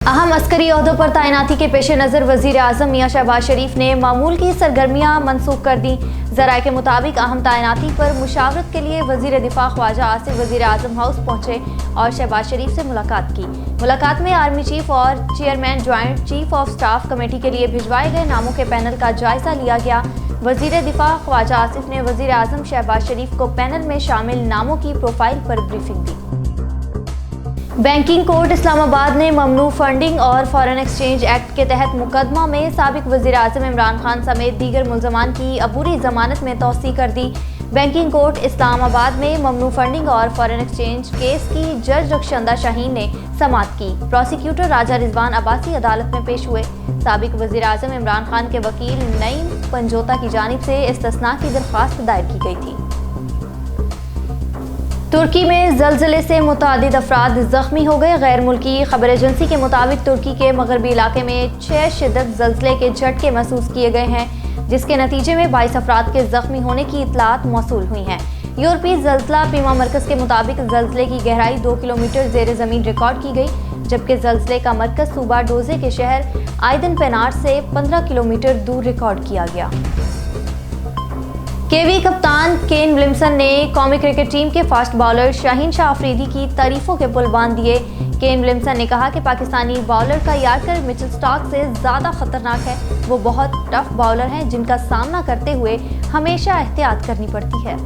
अहम अस्करी ओहदों पर तैनाती के पेश नज़र वज़ीर आज़म मियां शहबाज शरीफ ने मामूल की सरगर्मियां मनसूख कर दी। ज़राए के मुताबिक अहम तैनाती पर मुशावरत के लिए वज़ीर दिफा ख्वाजा आसिफ वज़ीर आज़म हाउस पहुंचे और शहबाज शरीफ से मुलाकात की। मुलाकात में आर्मी चीफ और chairman joint chief of staff committee के लिए भिजवाए गए नामों के पैनल का जायजा लिया गया। वज़ीर दिफा ख्वाजा आसिफ ने वज़ीर आज़म शहबाज शरीफ को पैनल में शामिल नामों की प्रोफाइल पर ब्रीफिंग दी। बैंकिंग कोर्ट इस्लामाबाद ने ममनू फंडिंग और फॉरेन एक्सचेंज एक्ट के तहत मुकदमा में साबिक वज़ीर आज़म इमरान खान समेत दीगर मुल्ज़मान की अबूरी ज़मानत में तौसीक़ कर दी। बैंकिंग कोर्ट इस्लामाबाद में ममनू फंडिंग और फॉरेन एक्सचेंज केस की जज रखशंदा शाहीन ने समाअत की। प्रोसिक्यूटर राजा रिजवान अब्बासी अदालत में पेश हुए। साबिक वज़ीर आज़म इमरान खान के वकील नईम पंजोता की जानिब से इस्तिस्ना की दरख्वास्त दायर की गई थी। तुर्की में ज़लज़ले से मुतअद्दिद अफराद ज़ख्मी हो गए। गैर मुल्की खबर एजेंसी के मुताबिक तुर्की के मगरबी इलाके में 6 शिद्दत ज़लज़ले के झटके महसूस किए गए हैं, जिसके नतीजे में 22 अफराद के ज़ख्मी होने की इत्तलात मौसूल हुई हैं। यूरोपीय ज़लज़ला बीमा मरकज़ के मुताबिक ज़लज़ले की गहराई 2 किलोमीटर ज़ेर ज़मीन रिकॉर्ड की गई, जबकि ज़लज़ले का मरकज़ सूबा डोजे के शहर आइदन पेनार से 15 किलोमीटर दूर रिकॉर्ड किया गया। केवी कप्तान केन विलियमसन ने कौमी क्रिकेट टीम के फास्ट बॉलर शाहीन शाह अफरीदी की तारीफों के पुल बांध दिए। केन विलियमसन ने कहा कि पाकिस्तानी बॉलर का यार्कर मिचेल स्टार्क से ज़्यादा खतरनाक है। वो बहुत टफ बॉलर हैं जिनका सामना करते हुए हमेशा एहतियात करनी पड़ती है।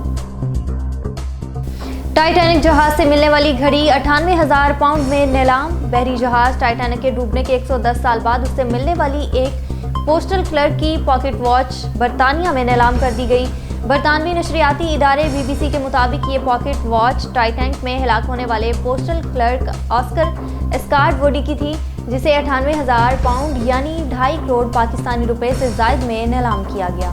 टाइटैनिक जहाज से मिलने वाली घड़ी 98,000 पाउंड में नीलाम। बहरी जहाज टाइटैनिक के डूबने के 110 साल बाद उससे मिलने वाली एक पोस्टल क्लर्क की पॉकेट वॉच बरतानिया में नीलाम कर दी गई। बरतानवी नशरियाती इदारे BBC के मुताबिक ये पॉकेट वॉच टाइटैनिक में हिलाक होने वाले postal clerk Oscar Scott Woody की थी, जिसे 98,000 पाउंड यानी 2.5 करोड़ पाकिस्तानी रुपए से ज़ायद में नीलाम किया गया।